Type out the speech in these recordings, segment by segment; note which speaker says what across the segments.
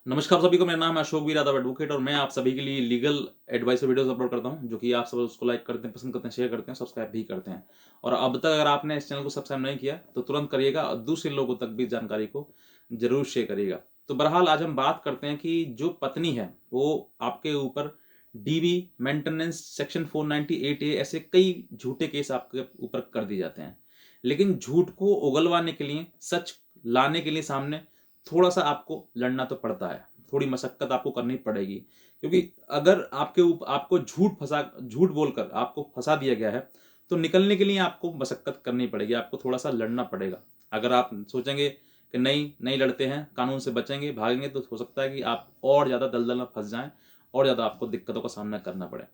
Speaker 1: नमस्कार सभी को, मेरा नाम है अशोक वीर यादव एडवोकेट और मैं आप सभी के लिए लीगल एडवाइस वीडियोस अपलोड करता हूं, जो कि आप सब उसको लाइक करते हैं, पसंद करते हैं, शेयर करते हैं, सब्सक्राइब भी करते हैं। और अब तक अगर आपने इस चैनल को सब्सक्राइब नहीं किया तो तुरंत करिएगा और दूसरे लोगों तक भी जानकारी को जरूर शेयर करिएगा। तो बहरहाल आज हम बात करते हैं कि जो पत्नी है वो आपके ऊपर डीबी मेंटेनेंस सेक्शन 498A ऐसे कई झूठे केस आपके ऊपर कर दिए जाते हैं। लेकिन झूठ को उगलवाने के लिए, सच लाने के लिए सामने थोड़ा सा आपको लड़ना तो पड़ता है, थोड़ी मशक्कत आपको करनी पड़ेगी। क्योंकि अगर आपको झूठ बोलकर आपको फंसा दिया गया है तो निकलने के लिए आपको मशक्कत करनी पड़ेगी, आपको थोड़ा सा लड़ना पड़ेगा। अगर आप सोचेंगे कि नहीं नहीं लड़ते हैं, कानून से बचेंगे, भागेंगे, तो हो सकता है कि आप और ज़्यादा दलदल में फंस जाएं और ज़्यादा आपको दिक्कतों का सामना करना पड़े।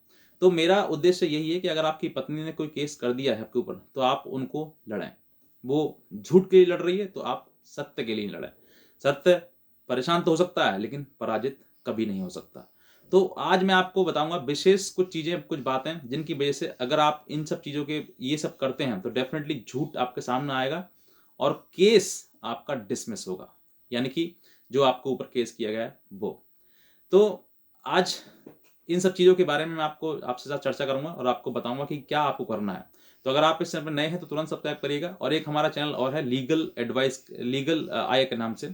Speaker 1: तो मेरा उद्देश्य यही है कि अगर आपकी पत्नी ने कोई केस कर दिया है आपके ऊपर तो आप उनको लड़ें। वो झूठ के लिए लड़ रही है तो आप सत्य के लिए लड़ें। सत्य परेशान तो हो सकता है लेकिन पराजित कभी नहीं हो सकता। तो आज मैं आपको बताऊंगा विशेष कुछ चीजें, कुछ बातें जिनकी वजह से अगर आप इन सब चीजों के ये सब करते हैं तो डेफिनेटली झूठ आपके सामने आएगा और केस आपका डिसमिस होगा, यानी कि जो आपको ऊपर केस किया गया है वो। तो आज इन सब चीज़ों के बारे में मैं आपसे साथ चर्चा करूंगा और आपको बताऊंगा कि क्या आपको करना है। तो अगर आप इस चैनल पर नए हैं तो तुरंत सब्सक्राइब करिएगा। और एक हमारा चैनल और है लीगल एडवाइस, लीगल आय के नाम से।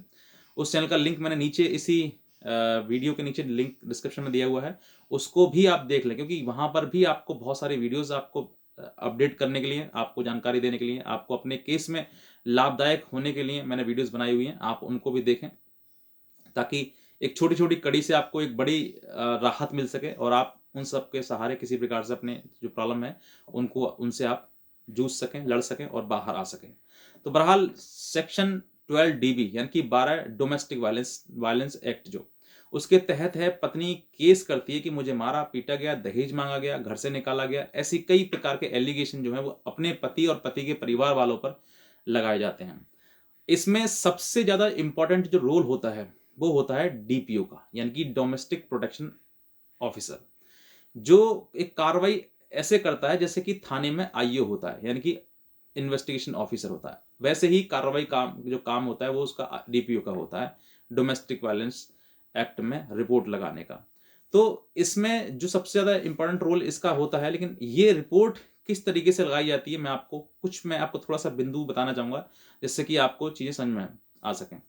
Speaker 1: उस चैनल का लिंक मैंने नीचे इसी वीडियो के नीचे लिंक डिस्क्रिप्शन में दिया हुआ है, उसको भी आप देख लें, क्योंकि वहां पर भी आपको बहुत सारे वीडियोस आपको अपडेट करने के लिए, आपको जानकारी देने के लिए, आपको अपने केस में लाभदायक होने के लिए मैंने वीडियोस बनाई हुई हैं, आप उनको भी देखें ताकि एक छोटी छोटी कड़ी से आपको एक बड़ी राहत मिल सके और आप उन सब के सहारे किसी प्रकार से अपने जो प्रॉब्लम है उनको, उनसे आप जूझ सकें, लड़ सकें और बाहर आ सकें। तो बहरहाल सेक्शन 12 DB यानी कि 12 डोमेस्टिक वायलेंस वायलेंस एक्ट, जो उसके तहत है, पत्नी केस करती है कि मुझे मारा पीटा गया, दहेज मांगा गया, घर से निकाला गया, ऐसी कई प्रकार के एलिगेशन जो है वो अपने पति और पति के परिवार वालों पर लगाए जाते हैं। इसमें सबसे ज्यादा इंपॉर्टेंट जो रोल होता है वो होता है डीपीओ का, यानी कि डोमेस्टिक प्रोटेक्शन ऑफिसर, जो एक कार्रवाई ऐसे करता है जैसे कि थाने में आईओ होता है, यानी कि इन्वेस्टिगेशन ऑफिसर होता है। वैसे ही कार्रवाई जो काम होता है वो उसका डीपीओ का होता है, डोमेस्टिक वायलेंस एक्ट में रिपोर्ट लगाने का। तो इसमें जो सबसे ज्यादा इंपॉर्टेंट रोल इसका होता है, लेकिन ये रिपोर्ट किस तरीके से लगाई जाती है मैं आपको थोड़ा सा बिंदु बताना चाहूंगा जिससे कि आपको चीजें समझ में आ सकें।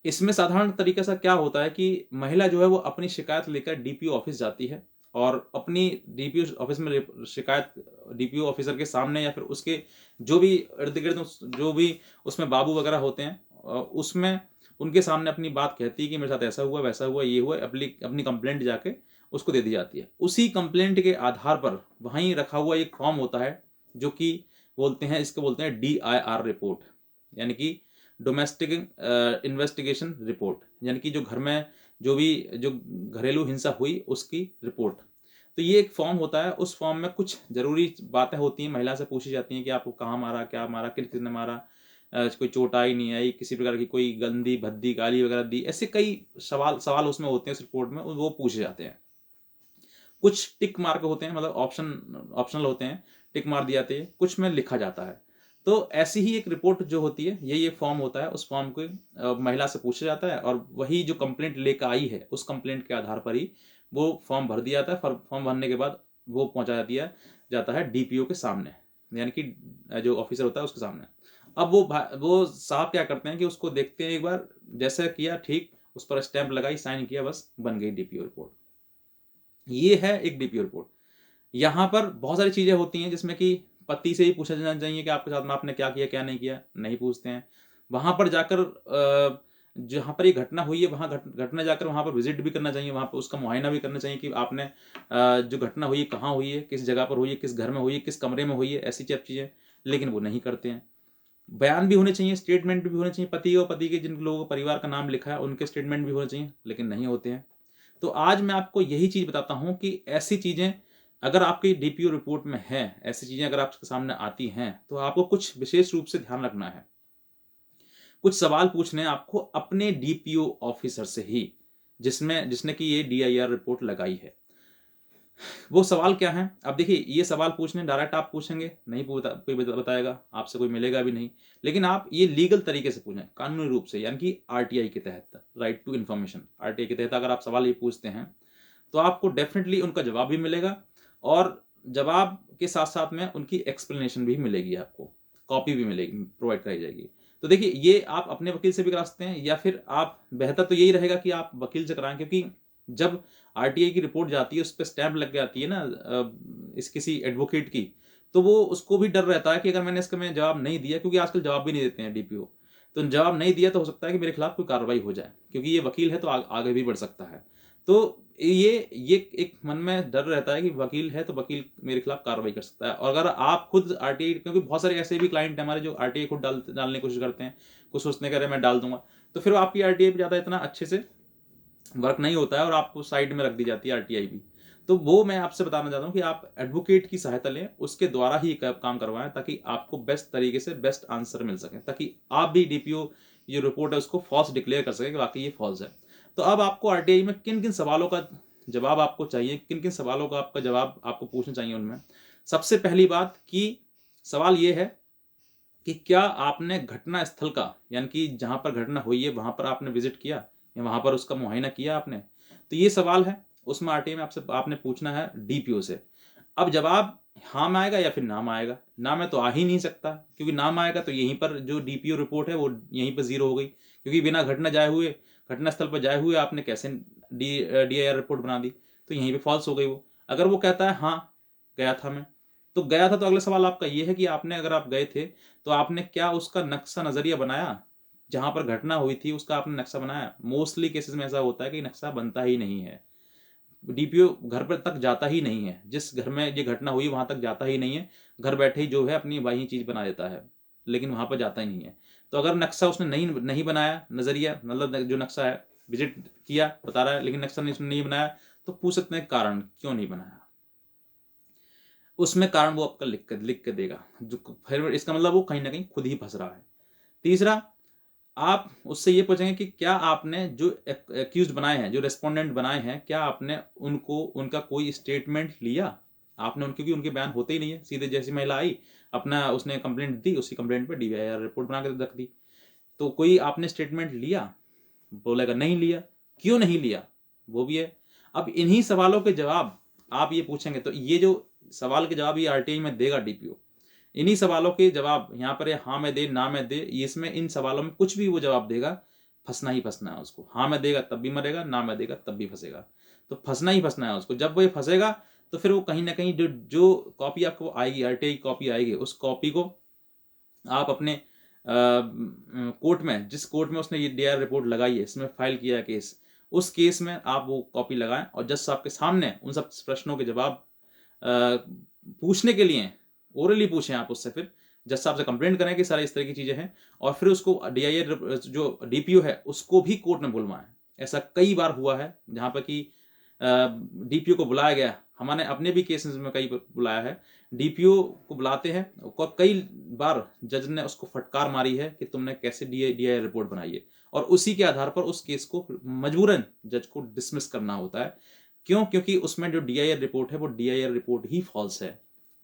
Speaker 1: इसमें साधारण तरीके से क्या होता है कि महिला जो है वो अपनी शिकायत लेकर डीपीओ ऑफिस जाती है और अपनी डीपीओ ऑफिस में शिकायत डीपीओ ऑफिसर के सामने या फिर उसके जो भी इर्द गिर्द जो भी उसमें बाबू वगैरह होते हैं उसमें उनके सामने अपनी बात कहती है कि मेरे साथ ऐसा हुआ, वैसा हुआ, ये हुआ, अपनी अपनी कंप्लेंट जाके उसको दे दी जाती है। उसी कंप्लेंट के आधार पर वहीं रखा हुआ एक फॉर्म होता है जो कि इसको बोलते हैं DIR रिपोर्ट, यानी कि डोमेस्टिक इन्वेस्टिगेशन रिपोर्ट, यानी कि जो घर में जो घरेलू हिंसा हुई उसकी रिपोर्ट। तो ये एक फॉर्म होता है, उस फॉर्म में कुछ जरूरी बातें होती हैं, महिला से पूछी जाती हैं कि आपको कहाँ मारा, क्या मारा, किसने मारा, कोई चोट आई नहीं आई, किसी प्रकार की कोई गंदी भद्दी गाली वगैरह दी, ऐसे कई सवाल सवाल उसमें होते हैं, उस रिपोर्ट में वो पूछे जाते हैं। कुछ टिक मार्क होते हैं, मतलब ऑप्शनल होते हैं, टिक मार दिए जाते हैं, कुछ में लिखा जाता है। तो ऐसी ही एक रिपोर्ट जो होती है, ये फॉर्म होता है, उस फॉर्म को महिला से पूछा जाता है और वही जो कंप्लेंट लेकर आई है उस कंप्लेंट के आधार पर ही वो फॉर्म भर दिया जाता है। फॉर्म भरने के बाद वो पहुंचा दिया जाता है डीपीओ के सामने, यानी कि जो ऑफिसर होता है उसके सामने। अब वो साहब क्या करते हैं कि उसको देखते हैं एक बार, जैसे किया ठीक, उस पर स्टैंप लगाई, साइन किया, बस बन गई डीपीओ रिपोर्ट। ये है एक डीपीओ रिपोर्ट। यहाँ पर बहुत सारी चीजें होती हैं जिसमें कि पति से ही पूछा जाना चाहिए कि आपके साथ में आपने क्या किया, क्या नहीं किया, नहीं पूछते हैं। वहां पर जाकर जहां पर ये घटना हुई है वहां घटना जाकर वहां पर विजिट भी करना चाहिए, वहां पर उसका मुआयना भी करना चाहिए कि आपने जो घटना हुई है कहाँ हुई है, किस जगह पर हुई है, किस घर में हुई है, किस कमरे में हुई है, ऐसी सब चीजें। लेकिन वो नहीं करते हैं। बयान भी होने चाहिए, स्टेटमेंट भी होने चाहिए, पति और पति के जिन लोगों को परिवार का नाम लिखा है उनके स्टेटमेंट भी होने चाहिए, लेकिन नहीं होते हैं। तो आज मैं आपको यही चीज बताता हूं कि ऐसी चीजें अगर आपकी डीपीओ रिपोर्ट में है, ऐसी चीजें अगर आपके सामने आती हैं तो आपको कुछ विशेष रूप से ध्यान रखना है। कुछ सवाल पूछने हैं आपको अपने डीपीओ ऑफिसर से ही, जिसने कि ये DIR रिपोर्ट लगाई है। वो सवाल क्या है? अब देखिए, ये सवाल पूछने डायरेक्ट आप पूछेंगे, नहीं कोई बताएगा, आपसे कोई मिलेगा भी नहीं। लेकिन आप ये लीगल तरीके से पूछें, कानूनी रूप से, यानी कि आरटीआई के तहत, राइट टू इन्फॉर्मेशन, आरटीआई के तहत अगर आप सवाल ये पूछते हैं, तो आपको डेफ़िनिटली उनका जवाब भी मिलेगा और जवाब के साथ-साथ में उनकी एक्सप्लेनेशन भी मिलेगी आपको, कॉपी भी मिलेगी, प्रोवाइड कराई जाएगी। तो देखिए, ये आप अपने वकील से भी करा सकते हैं या फिर आप, बेहतर तो यही रहेगा कि आप वकील से कराएँ, क्योंकि जब आरटीआई की रिपोर्ट जाती है, उस पे स्टैम्प लग जाती है ना इस किसी एडवोकेट की, तो वो उसको भी डर रहता है कि अगर मैंने इसका मैं जवाब नहीं दिया, क्योंकि आजकल जवाब भी नहीं देते हैं डीपीओ, तो जवाब नहीं दिया तो हो सकता है कि मेरे खिलाफ कोई कार्रवाई हो जाए, क्योंकि ये वकील है तो आगे भी बढ़ सकता है। तो ये एक मन में डर रहता है कि वकील है तो वकील मेरे खिलाफ कार्रवाई कर सकता है। और अगर आप खुद आरटीआई, क्योंकि बहुत सारे ऐसे भी क्लाइंट हैं हमारे जो आरटीआई खुद डालने की कोशिश करते हैं, कुछ सोचते हैं कि अरे मैं डाल दूंगा, तो फिर आपकी आरटीआई पे ज़्यादा इतना अच्छे से वर्क नहीं होता है और आपको साइड में रख दी जाती है आरटीआई भी। तो वो मैं आपसे बताना चाहता हूँ कि आप एडवोकेट की सहायता लें, उसके द्वारा ही काम करवाएं, ताकि आपको बेस्ट तरीके से बेस्ट आंसर मिल सके, ताकि आप भी डीपीओ जो रिपोर्ट है उसको फॉल्स डिक्लेयर कर सकें कि वाकई ये फॉल्स है। तो अब आपको आरटीआई में किन किन सवालों का जवाब आपको चाहिए, किन किन सवालों का आपका जवाब आपको पूछना चाहिए उनमें। सबसे पहली बात कि सवाल ये है कि क्या आपने घटना स्थल का, यानी कि जहाँ पर घटना हुई है वहाँ पर आपने विजिट किया या वहाँ पर उसका मुआयना किया आपने? तो ये सवाल है, उसमें आरटीआई में आपने पूछना है डीपीओ से। अब जवाब हाँ में आएगा या फिर ना में आएगा। ना में तो आ ही नहीं सकता, क्योंकि ना में आएगा तो यहीं पर जो डीपीओ रिपोर्ट है वो यहीं पर ज़ीरो हो गई, क्योंकि बिना घटना स्थल पर जाए हुए आपने कैसे डीआईआर रिपोर्ट बना दी, तो यहीं पे फॉल्स हो गई वो। अगर वो कहता है हाँ, गया था मैं, तो गया था, तो अगला सवाल आपका ये है कि आपने, अगर आप गए थे, तो आपने क्या उसका नक्शा नज़रिया बनाया? जहाँ पर घटना हुई थी उसका आपने नक्शा बनाया? मोस्टली केसेज़ में ऐसा होता है कि नक्शा बनता ही नहीं है। डीपीओ घर पर तक जाता ही नहीं है, जिस घर में ये घटना हुई वहाँ तक जाता ही नहीं है। घर बैठे ही जो है अपनी वही चीज़ बना देता है, लेकिन वहाँ पर जाता ही नहीं है। तो अगर नक्शा उसने नहीं नहीं बनाया, नज़रिया मतलब जो नक्शा है, विज़िट किया बता रहा है, लेकिन नक्शा उसने नहीं बनाया, तो पूछ सकते हैं कारण क्यों नहीं बनाया? उसमें कारण वो आपका लिख के देगा, जो फिर इसका मतलब वो कहीं न कहीं खुद ही फँस रहा है। तीसरा, आप उससे ये पूछेंगे कि क्या आपने जो एक्यूज़्ड बनाए हैं, जो रेस्पोंडेंट बनाए हैं, क्या आपने उनका कोई स्टेटमेंट लिया? आपने क्योंकि उनके बयान होते ही नहीं है, सीधे जैसी महिला आई, अपना उसने कंप्लेंट दी, उसी कंप्लेंट पे डीवीआईआर रिपोर्ट बना के रख दी। तो कोई आपने स्टेटमेंट लिया? बोलेगा नहीं लिया। क्यों नहीं लिया? वो भी है। अब इन्हीं सवालों के जवाब आप ये पूछेंगे, तो ये जो सवाल के जवाब ये आरटीआई में देगा डीपीओ। इन्हीं सवालों के जवाब यहाँ पर हाँ में दे, ना में दे, इसमें इन सवालों में कुछ भी वो जवाब देगा, फँसना ही फँसना है उसको। हाँ में देगा तब भी मरेगा, ना में देगा तब भी फँसेगा। तो फँसना ही फँसना है उसको। जब वो ये फँसेगा, तो फिर वो कहीं न कहीं जो जो कॉपी आपको आएगी, आरटीआई कॉपी आएगी, उस कॉपी को आप अपने कोर्ट में, जिस कोर्ट में उसने ये डीआर रिपोर्ट लगाई है, इसमें फाइल किया है केस, उस केस में आप वो कॉपी लगाएँ और जज साहब के सामने उन सब प्रश्नों के जवाब पूछने के लिए ओरली पूछें आप उससे, फिर जज साहब से कंप्लेंट करें कि सारी इस तरह की चीज़ें हैं, और फिर उसको डीआईआर जो डीपीओ है उसको भी कोर्ट में बुलवाएँ। ऐसा कई बार हुआ है जहाँ पे कि डीपीओ को बुलाया गया, हमने अपने भी केसेस में कई बार बुलाया है। डीपीओ को बुलाते हैं, कई बार जज ने उसको फटकार मारी है कि तुमने कैसे डीआईआर रिपोर्ट बनाई है, और उसी के आधार पर उस केस को मजबूरन जज को डिसमिस करना होता है। क्यों? क्योंकि उसमें जो डीआईआर रिपोर्ट है वो डीआईआर रिपोर्ट ही फॉल्स है।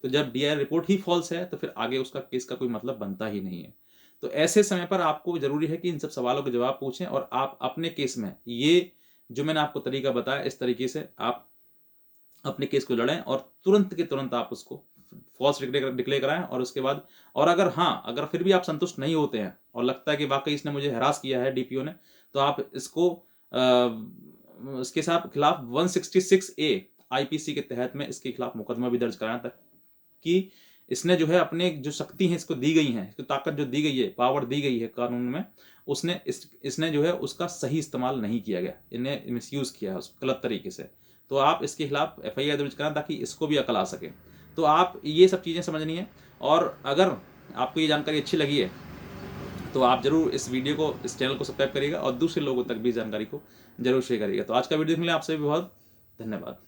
Speaker 1: तो जब डीआईआर रिपोर्ट ही फॉल्स है, तो फिर आगे उसका केस का कोई मतलब बनता ही नहीं है। तो ऐसे समय पर आपको ज़रूरी है कि इन सब सवालों के जवाब पूछें और आप अपने केस में ये जो मैंने आपको तरीका बताया, इस तरीके से आप अपने केस को लड़ें और तुरंत के तुरंत आप उसको फॉल्स डिक्लेयर कराएँ, और उसके बाद, और अगर फिर भी आप संतुष्ट नहीं होते हैं और लगता है कि वाक़ई इसने मुझे हैरास किया है डीपीओ ने, तो आप इसके खिलाफ 166 ए आईपीसी के तहत में इसके खिलाफ मुकदमा भी दर्ज कराएँ, कि इसने जो है अपने जो शक्ति है इसको दी गई है, इसको ताकत जो दी गई है, पावर दी गई है कानून में, इसने जो है उसका सही इस्तेमाल नहीं किया गया, इन्हें मिसयूज़ किया है उसको गलत तरीके से। तो आप इसके खिलाफ एफआईआर दर्ज कराएँ ताकि इसको भी अकल आ सके। तो आप ये सब चीज़ें समझनी है, और अगर आपको ये जानकारी अच्छी लगी है, तो आप ज़रूर इस वीडियो को, इस चैनल को सब्सक्राइब करिएगा और दूसरे लोगों तक भी इस जानकारी को ज़रूर शेयर करिएगा। तो आज का वीडियो देखने के लिए आपसे भी बहुत धन्यवाद।